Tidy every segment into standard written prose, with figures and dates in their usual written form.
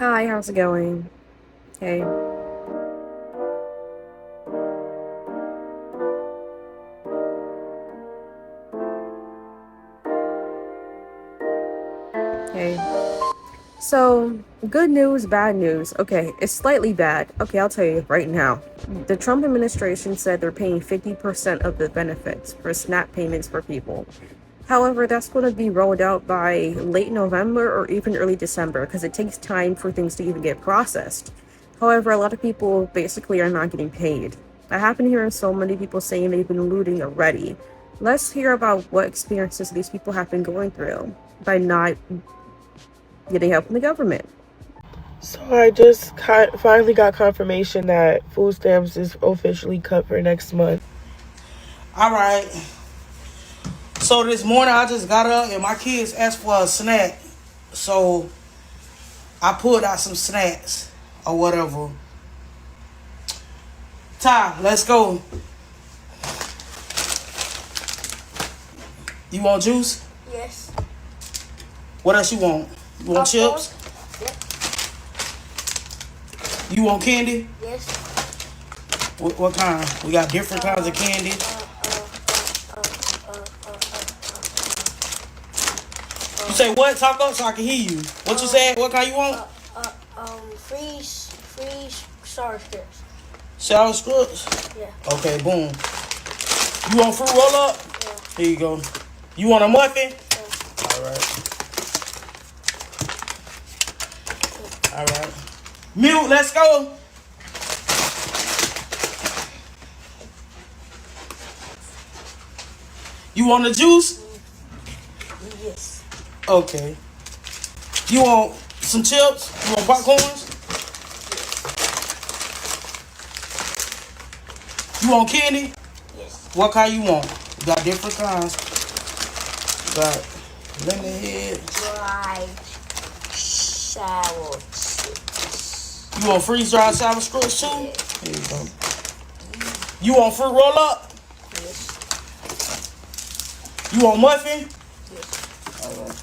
Hi, how's it going? Hey. Hey. So, good news, bad news. Okay, it's slightly bad. Okay, I'll tell you right now. The Trump administration said they're paying 50% of the benefits for SNAP payments for people. However, that's going to be rolled out by late November or even early December because it takes time for things to even get processed. However, a lot of people basically are not getting paid. I happen to hear so many people saying they've been looting already. Let's hear about what experiences these people have been going through by not getting help from the government. So I just finally got confirmation that food stamps is officially cut for next month. All right. So this morning I just got up and my kids asked for a snack. So I pulled out some snacks or whatever. Ty, let's go. You want juice? Yes. What else you want? You want chips? Yep. You want candy? Yes. What kind? We got different kinds of candy. You say what? Talk up so I can hear you. What you said? What kind you want? Freeze sour strips. Sour strips? Yeah. Okay, boom. You want fruit roll up? Yeah. Here you go. You want a muffin? Yeah. All right. Mute, let's go. You want the juice? Yes. Okay. You want some chips? You want popcorns? You want candy? Yes. What kind you want? We got different kinds. Got lemonade. Dried sour chips. You want freeze-dried sour strips too? Here you go. You want fruit roll-up? Yes. You want muffin? Yes. All right.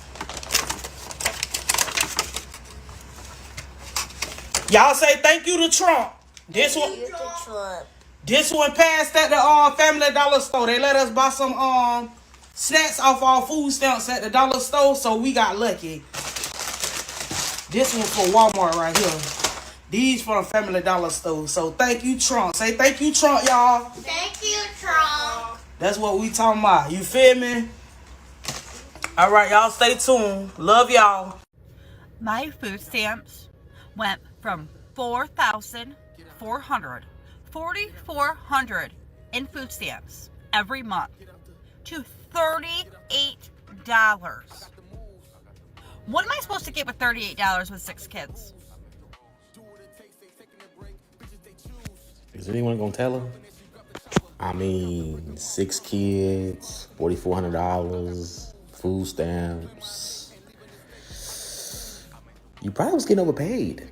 Y'all say thank you to Trump. This one passed at the Family Dollar store. They let us buy some snacks off our food stamps at the dollar store, so we got lucky. This one for Walmart right here. These from Family Dollar store. So thank you, Trump. Say thank you, Trump, y'all. Thank you, Trump. That's what we talking about. You feel me? All right, y'all stay tuned. Love y'all. My food stamps went from $4,400 in food stamps every month to $38. What am I supposed to get with $38 with 6 kids? Is anyone gonna tell her? I mean, 6 kids, $4,400, food stamps. You probably was getting overpaid.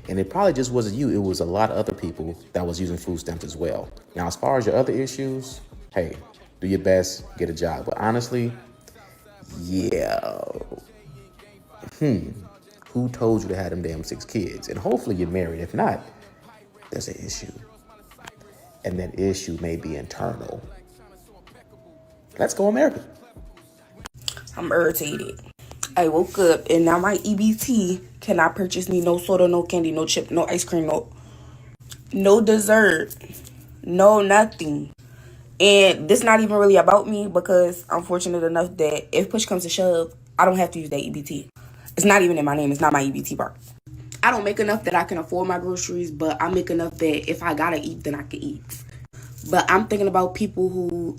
And it probably just wasn't you. It was a lot of other people that was using food stamps as well. Now, as far as your other issues, hey, do your best, get a job. But honestly, yeah. Who told you to have them damn 6 kids? And hopefully you're married. If not, there's an issue. And that issue may be internal. Let's go, America. I'm irritated. I woke up and now my EBT cannot purchase me no soda, no candy, no chip, no ice cream, no dessert, no nothing. And this not even really about me because I'm fortunate enough that if push comes to shove, I don't have to use that EBT. It's not even in my name. It's not my EBT part. I don't make enough that I can afford my groceries, but I make enough that if I gotta eat, then I can eat. But I'm thinking about people who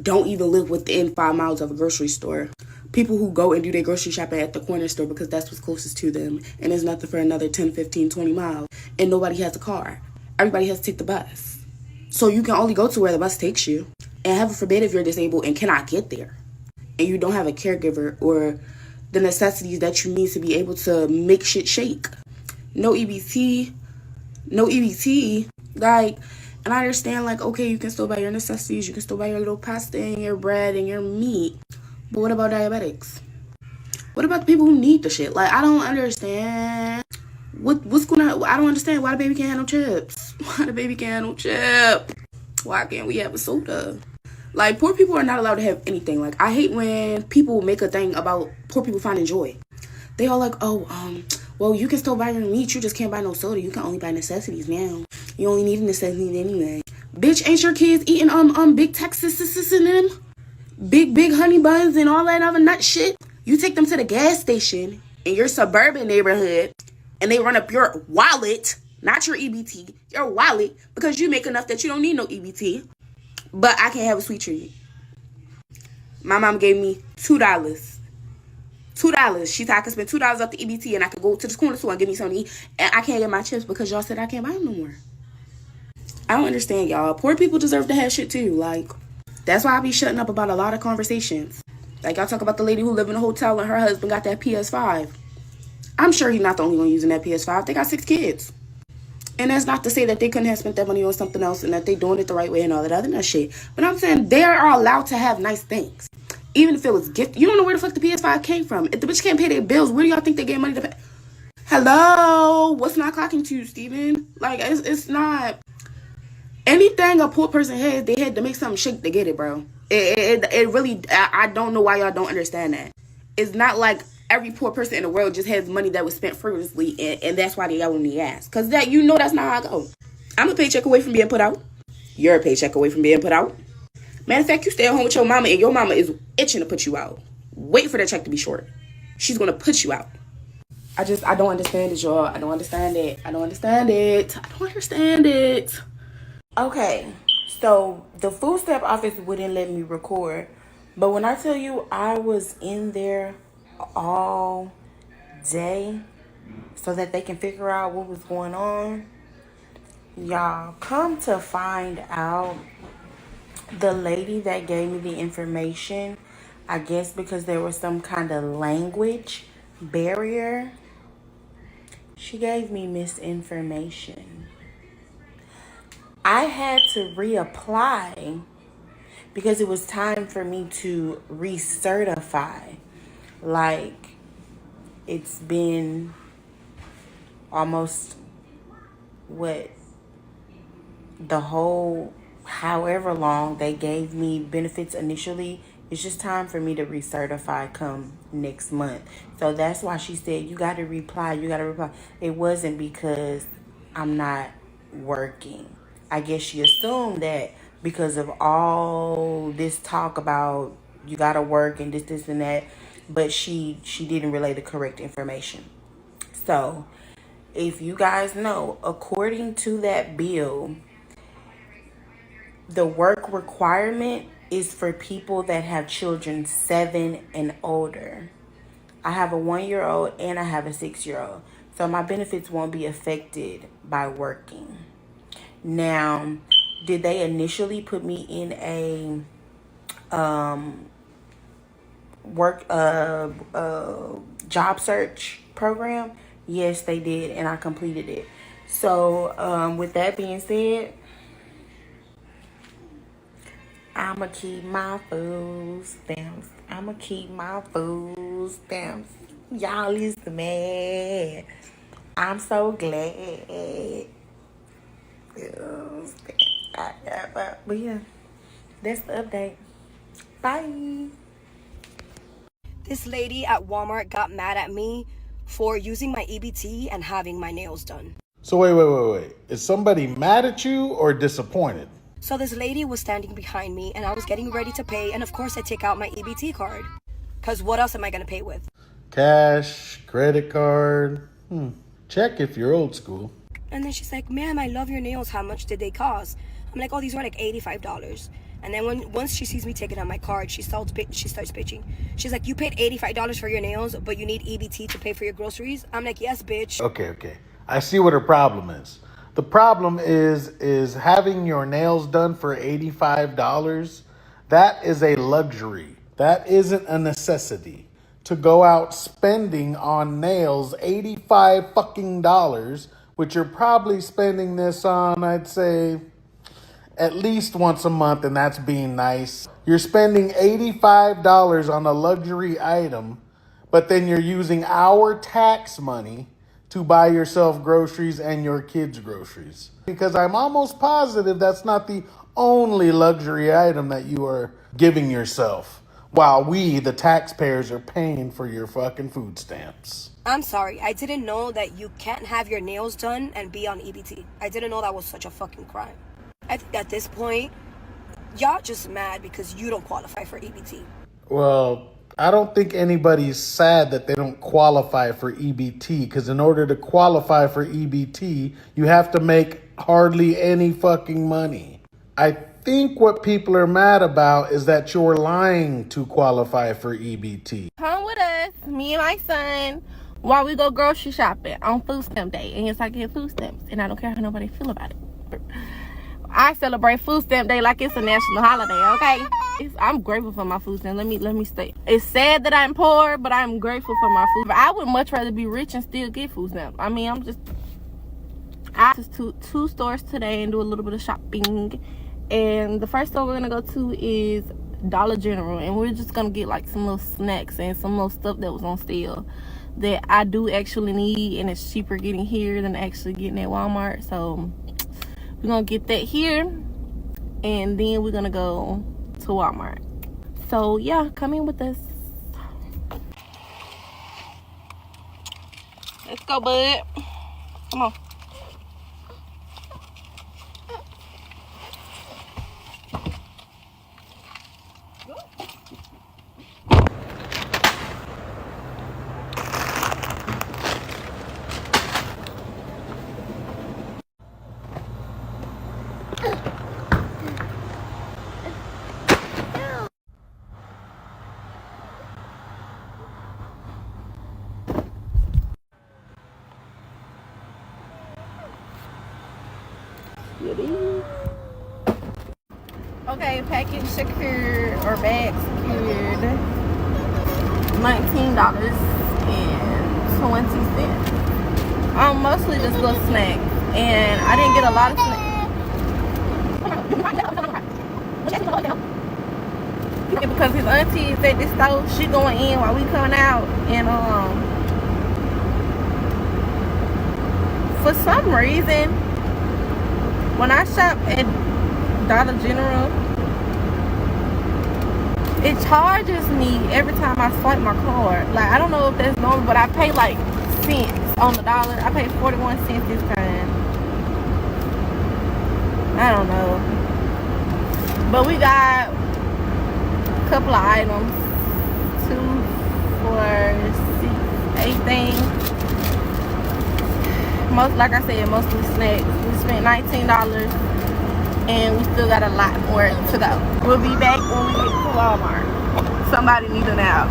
don't even live within 5 miles of a grocery store. People who go and do their grocery shopping at the corner store because that's what's closest to them. And there's nothing for another 10, 15, 20 miles. And nobody has a car. Everybody has to take the bus. So you can only go to where the bus takes you. And heaven forbid if you're disabled and cannot get there. And you don't have a caregiver or the necessities that you need to be able to make shit shake. No EBT. Like, and I understand, like, okay, you can still buy your necessities. You can still buy your little pasta and your bread and your meat. But what about diabetics? What about the people who need the shit? Like, I don't understand What's going on? I don't understand why the baby can't have no chips. Why the baby can't have no chip? Why can't we have a soda? Like, poor people are not allowed to have anything. Like, I hate when people make a thing about poor people finding joy. They all like, well, you can still buy your meat. You just can't buy no soda. You can only buy necessities now. You only need a necessity anyway. Bitch, ain't your kids eating big Texas and them? Big honey buns and all that other nut shit? You take them to the gas station in your suburban neighborhood and they run up your wallet, not your EBT, your wallet, because you make enough that you don't need no EBT. But I can't have a sweet treat. My mom gave me $2. She said I could spend $2 off the EBT and I could go to the corner store and get me something to eat. And I can't get my chips because y'all said I can't buy them no more. I don't understand, y'all. Poor people deserve to have shit too. Like, that's why I be shutting up about a lot of conversations. Like, y'all talk about the lady who lived in a hotel and her husband got that PS5. I'm sure he's not the only one using that PS5. They got 6 kids. And that's not to say that they couldn't have spent that money on something else and that they doing it the right way and all that other shit. But I'm saying they are allowed to have nice things. Even if it was gift. You don't know where the fuck the PS5 came from. If the bitch can't pay their bills, where do y'all think they get money to pay? Hello? What's not clocking to you, Steven? Like, it's not. Anything a poor person has, they had to make something shake to get it, bro. It really, I don't know why y'all don't understand that. It's not like every poor person in the world just has money that was spent frivolously, and that's why they got on the ass. Because that, you know, that's not how I go. I'm a paycheck away from being put out. You're a paycheck away from being put out. Matter of fact, you stay at home with your mama, and your mama is itching to put you out. Wait for that check to be short. She's going to put you out. I don't understand it, y'all. I don't understand it. Okay, so the food stamp office wouldn't let me record, but when I tell you I was in there all day so that they can figure out what was going on, y'all, come to find out, the lady that gave me the information, I guess because there was some kind of language barrier, she gave me misinformation. I had to reapply because it was time for me to recertify. Like, it's been almost, the whole, however long they gave me benefits initially. It's just time for me to recertify come next month. So that's why she said, you got to reply. It wasn't because I'm not working. I guess she assumed that because of all this talk about you gotta work and this and that, but she didn't relay the correct information. So if you guys know, according to that bill, the work requirement is for people that have children 7 and older. I have a 1-year-old and I have a 6-year-old. So my benefits won't be affected by working. Now, did they initially put me in a job search program? Yes, they did, and I completed it. So, with that being said, I'ma keep my food stamps. Y'all is the man. I'm so glad. But yeah, that's the update. Bye. This lady at Walmart got mad at me for using my EBT and having my nails done. So wait. Is somebody mad at you or disappointed? So this lady was standing behind me and I was getting ready to pay, and of course I take out my EBT card. Cause what else am I gonna pay with? Cash, credit card. Check if you're old school. And then she's like, ma'am, I love your nails. How much did they cost? I'm like, oh, these were like $85. And then once she sees me taking out my card, she starts bitching. She's like, you paid $85 for your nails, but you need EBT to pay for your groceries? I'm like, yes, bitch. Okay. I see what her problem is. The problem is having your nails done for $85. That is a luxury. That isn't a necessity. To go out spending on nails $85 fucking dollars, which you're probably spending this on, I'd say, at least once a month, and that's being nice. You're spending $85 on a luxury item, but then you're using our tax money to buy yourself groceries and your kids groceries. Because I'm almost positive that's not the only luxury item that you are giving yourself, while we, the taxpayers, are paying for your fucking food stamps. I'm sorry, I didn't know that you can't have your nails done and be on EBT. I didn't know that was such a fucking crime. I think at this point, y'all just mad because you don't qualify for EBT. Well, I don't think anybody's sad that they don't qualify for EBT, because in order to qualify for EBT, you have to make hardly any fucking money. I think what people are mad about is that you're lying to qualify for EBT. Come with us, me and my son, while we go grocery shopping on food stamp day. And yes, I get food stamps, and I don't care how nobody feel about it. I celebrate food stamp day like it's a national holiday, okay? I'm grateful for my food stamp. Let me stay. It's sad that I'm poor, but I'm grateful for my food. I would much rather be rich and still get food stamp. I mean, I just two stores today and do a little bit of shopping. And the first store we're gonna go to is Dollar General, and we're just gonna get like some little snacks and some little stuff that was on sale that I do actually need, and it's cheaper getting here than actually getting at Walmart. So we're gonna get that here, and then we're gonna go to Walmart. So yeah, come in with us. Let's go, bud. Come on. Okay, package secured or bag secured, $19.20. Mostly just little snacks, and I didn't get a lot of snacks because his auntie is at this store. She going in while we coming out, and for some reason, when I shop at Dollar General, it charges me every time I swipe my card. Like, I don't know if that's normal, but I pay like cents on the dollar. I paid 41 cents this time. I don't know. But we got a couple of items. 2, 4, 6, 8 things. Like I said, mostly snacks. We spent $19. And we still got a lot more to go. We'll be back when we get to Walmart. Somebody need to know.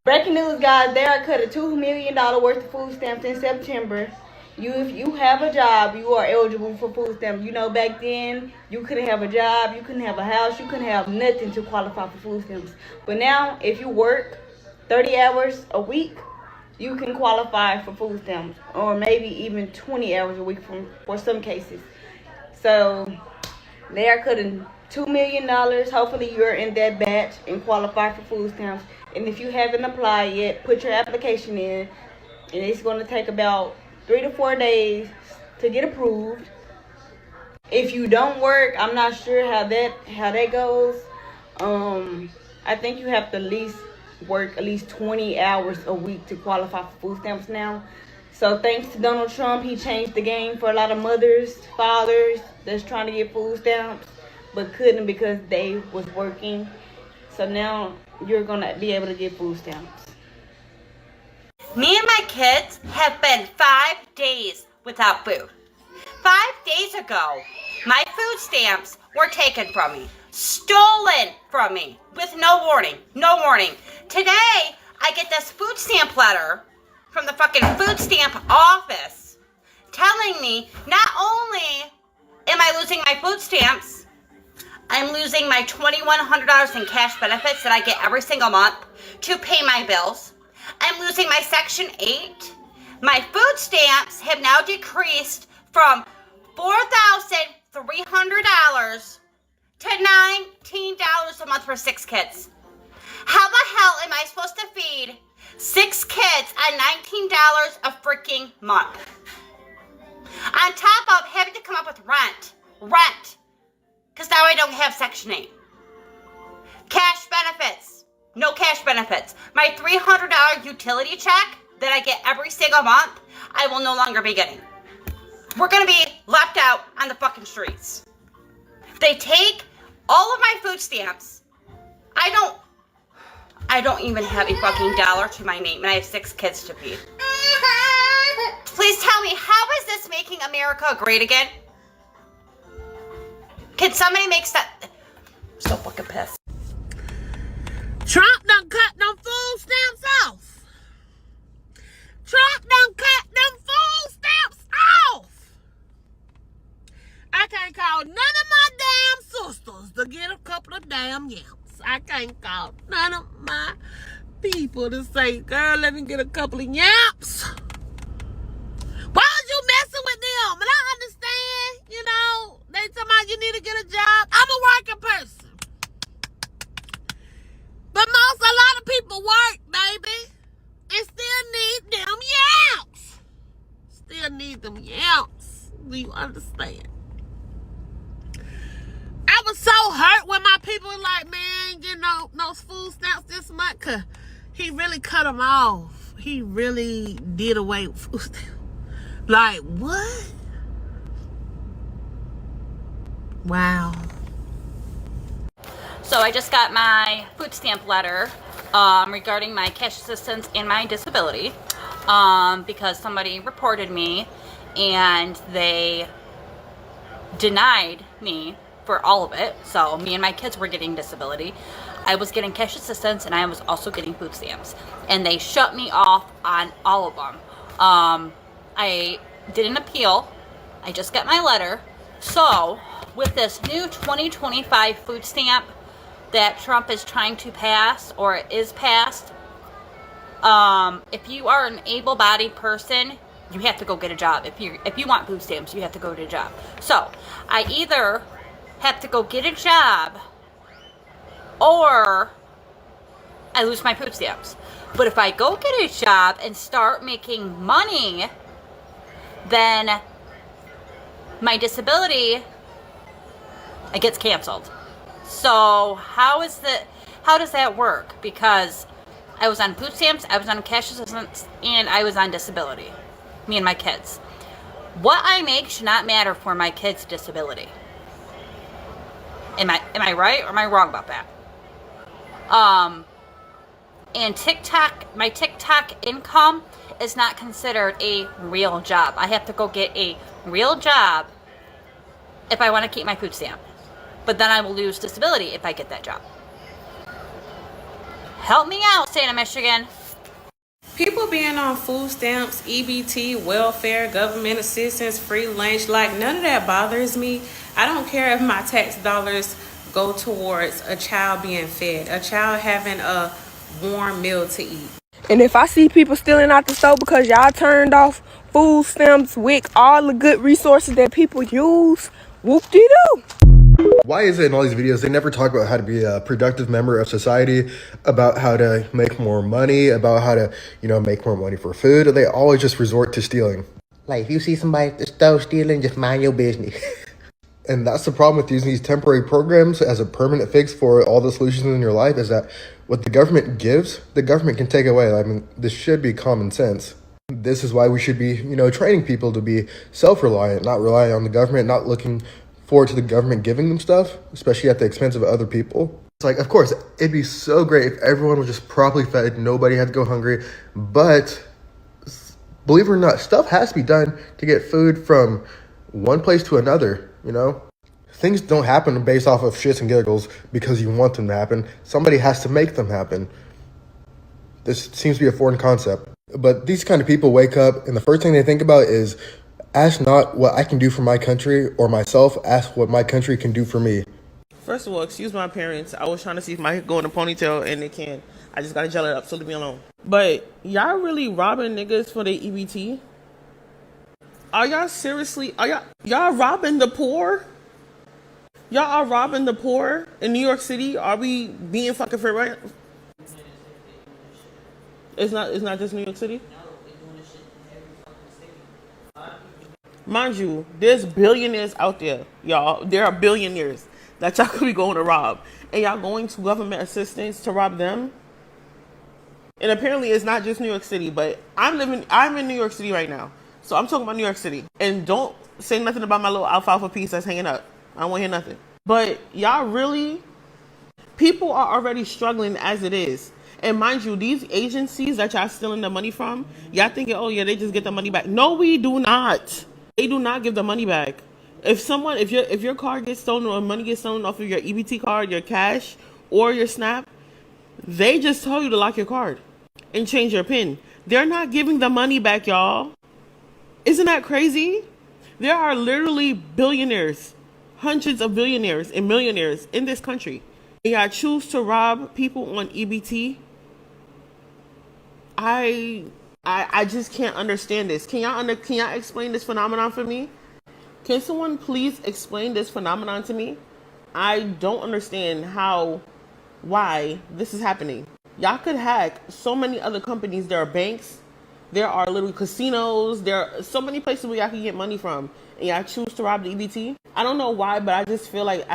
Breaking news, guys. They are cutting $2 million worth of food stamps in September. If you have a job, you are eligible for food stamps. You know, back then, you couldn't have a job, you couldn't have a house, you couldn't have nothing to qualify for food stamps. But now, if you work 30 hours a week, you can qualify for food stamps. Or maybe even 20 hours a week for some cases. So they are cutting $2 million. Hopefully you're in that batch and qualify for food stamps. And if you haven't applied yet, put your application in. And it's going to take about 3 to 4 days to get approved. If you don't work, I'm not sure how that goes. I think you have to at least work at least 20 hours a week to qualify for food stamps now. So thanks to Donald Trump, he changed the game for a lot of mothers, fathers that's trying to get food stamps but couldn't because they was working. So now you're going to be able to get food stamps. Me and my kids have been 5 days without food. 5 days ago, my food stamps were taken from me, stolen from me with no warning. Today, I get this food stamp letter from the fucking food stamp office telling me not only am I losing my food stamps, I'm losing my $2,100 in cash benefits that I get every single month to pay my bills. I'm losing my Section 8. My food stamps have now decreased from $4,300 to $19 a month for 6 kids. How the hell am I supposed to feed 6 kids on $19 a freaking month. On top of having to come up with rent, because now I don't have Section 8. Cash benefits, no cash benefits. My $300 utility check that I get every single month, I will no longer be getting. We're going to be left out on the fucking streets. They take all of my food stamps. I don't even have a fucking dollar to my name, and I have 6 kids to feed. Please tell me, how is this making America great again? Can somebody make that? I'm so fucking pissed. Trump done cut them food stamps off. Trump done cut them food stamps off. I can't call none of my damn sisters to get a couple of damn yams. I can't call none of my people to say, girl, let me get a couple of yams. Why was you messing with them? And I understand, you know, they talking about you need to get a job. I'm a working person. But a lot of people work, baby. And still need them yams. Still need them yams. Do you understand? I was so hurt when my people were like, man, you know, no food stamps this month. Cause he really cut them off. He really did away with food stamps. Like, what? Wow. So I just got my food stamp letter regarding my cash assistance and my disability because somebody reported me and they denied me for all of it. So me and my kids were getting disability. I was getting cash assistance and I was also getting food stamps. And they shut me off on all of them. I did an appeal. I just got my letter. So with this new 2025 food stamp that Trump is trying to pass or is passed, if you are an able-bodied person, you have to go get a job. If you want food stamps, you have to go get a job. So I either have to go get a job or I lose my food stamps. But if I go get a job and start making money, then my disability, it gets canceled. So how does that work? Because I was on food stamps, I was on cash assistance, and I was on disability. Me and my kids. What I make should not matter for my kids' disability. Am I right or am I wrong about that? And my TikTok income is not considered a real job. I have to go get a real job if I want to keep my food stamp. But then I will lose disability if I get that job. Help me out, state of Michigan. People being on food stamps, EBT, welfare, government assistance, free lunch, like none of that bothers me. I don't care if my tax dollars go towards a child being fed, a child having a warm meal to eat. And if I see people stealing out the store because y'all turned off food stamps, WIC, all the good resources that people use, whoop-de-doo. Why is it in all these videos they never talk about how to be a productive member of society, about how to make more money, about how to, make more money for food? They always just resort to stealing. Like, if you see somebody at the store stealing, just mind your business. And that's the problem with using these temporary programs as a permanent fix for all the solutions in your life, is that what the government gives, the government can take away. I mean, this should be common sense. This is why we should be, training people to be self-reliant, not relying on the government, not looking forward to the government giving them stuff, especially at the expense of other people. It's like, of course, it'd be so great if everyone was just properly fed, nobody had to go hungry, but believe it or not, stuff has to be done to get food from one place to another, Things don't happen based off of shits and giggles because you want them to happen. Somebody has to make them happen. This seems to be a foreign concept. But these kind of people wake up and the first thing they think about is, ask not what I can do for my country or myself, ask what my country can do for me. First of all, excuse my parents. I was trying to see if my hair go in a ponytail and it can. I just gotta gel it up, so leave me alone. But y'all really robbing niggas for their EBT? Are y'all seriously, y'all robbing the poor? Y'all are robbing the poor in New York City? Are we being fucking fair, right? It's not just New York City. Mind you, there's billionaires out there, y'all. There are billionaires that y'all could be going to rob, and y'all going to government assistance to rob them. And apparently, it's not just New York City, but I'm in New York City right now, so I'm talking about New York City. And don't say nothing about my little alfalfa piece that's hanging up. I don't want to hear nothing. But y'all really, people are already struggling as it is. And mind you, these agencies that y'all stealing the money from, y'all thinking, oh yeah, they just get the money back. No, we do not. They do not give the money back. If your card gets stolen or money gets stolen off of your EBT card, your cash, or your SNAP, they just tell you to lock your card and change your PIN. They're not giving the money back, y'all. Isn't that crazy? There are literally billionaires, hundreds of billionaires and millionaires in this country. And y'all choose to rob people on EBT. I just can't understand this. Can y'all explain this phenomenon for me? Can someone please explain this phenomenon to me? I don't understand why this is happening. Y'all could hack so many other companies. There are banks, there are little casinos, there are so many places where y'all can get money from, and y'all choose to rob the EBT. I don't know why, but I just feel like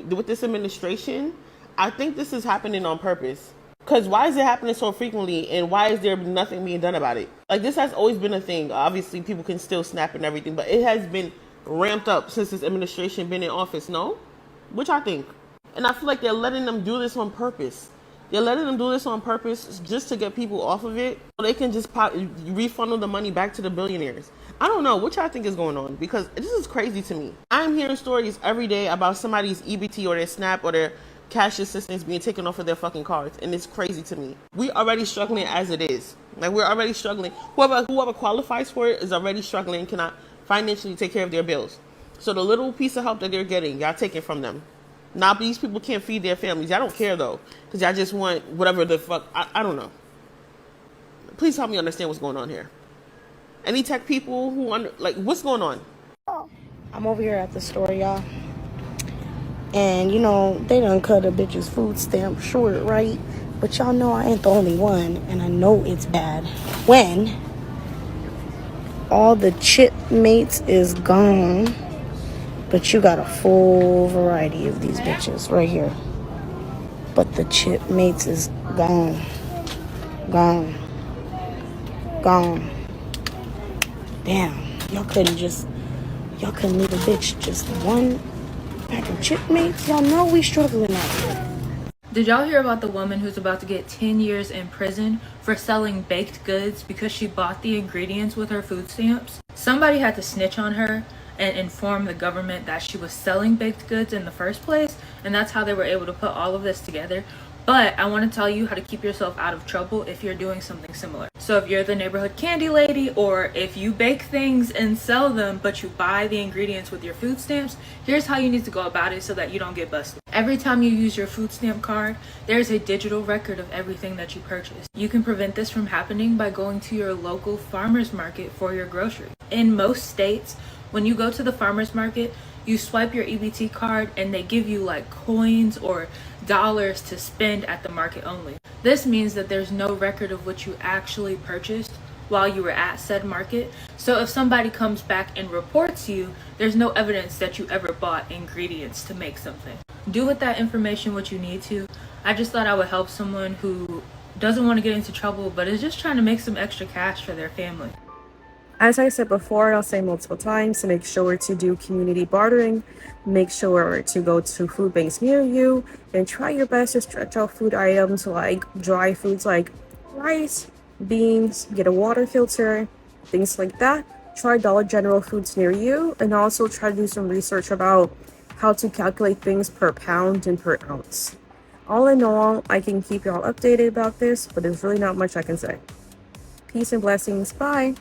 with this administration, I think this is happening on purpose. Because why is it happening so frequently, and why is there nothing being done about it? Like, this has always been a thing. Obviously, people can still snap and everything, but it has been ramped up since this administration been in office, no? Which I think. And I feel like they're letting them do this on purpose. They're letting them do this on purpose just to get people off of it, so they can just refundle the money back to the billionaires. I don't know what y'all think is going on, because this is crazy to me. I'm hearing stories every day about somebody's EBT or their SNAP or their cash assistance being taken off of their fucking cards, and it's crazy to me. We already struggling as it is. Like, we're already struggling. Whoever qualifies for it is already struggling and cannot financially take care of their bills. So the little piece of help that they're getting, y'all taking from them. Now these people can't feed their families. Y'all don't care though, because y'all just want whatever the fuck. I don't know. Please help me understand what's going on here. Any tech people who what's going on? I'm over here at the store, y'all. And, you know, they done cut a bitch's food stamp short, right? But y'all know I ain't the only one, and I know it's bad. When all the chip mates is gone, but you got a full variety of these bitches right here. But the chip mates is gone. Gone. Gone. Damn. Y'all couldn't leave a bitch just one pack of chip mates? Y'all know we struggling out here. Did y'all hear about the woman who's about to get 10 years in prison for selling baked goods because she bought the ingredients with her food stamps? Somebody had to snitch on her and inform the government that she was selling baked goods in the first place, and that's how they were able to put all of this together. But I want to tell you how to keep yourself out of trouble if you're doing something similar. So if you're the neighborhood candy lady, or if you bake things and sell them but you buy the ingredients with your food stamps, here's how you need to go about it so that you don't get busted. Every time you use your food stamp card, there's a digital record of everything that you purchased. You can prevent this from happening by going to your local farmer's market for your groceries. In most states, when you go to the farmer's market, you swipe your EBT card and they give you like coins or dollars to spend at the market only. This means that there's no record of what you actually purchased while you were at said market. So if somebody comes back and reports you, there's no evidence that you ever bought ingredients to make something. Do with that information what you need to. I just thought I would help someone who doesn't want to get into trouble but is just trying to make some extra cash for their family. As I said before, I'll say multiple times, to make sure to do community bartering, make sure to go to food banks near you, and try your best to stretch out food items like dry foods like rice, beans, get a water filter, things like that. Try Dollar General foods near you, and also try to do some research about how to calculate things per pound and per ounce. All in all, I can keep y'all updated about this, but there's really not much I can say. Peace and blessings. Bye.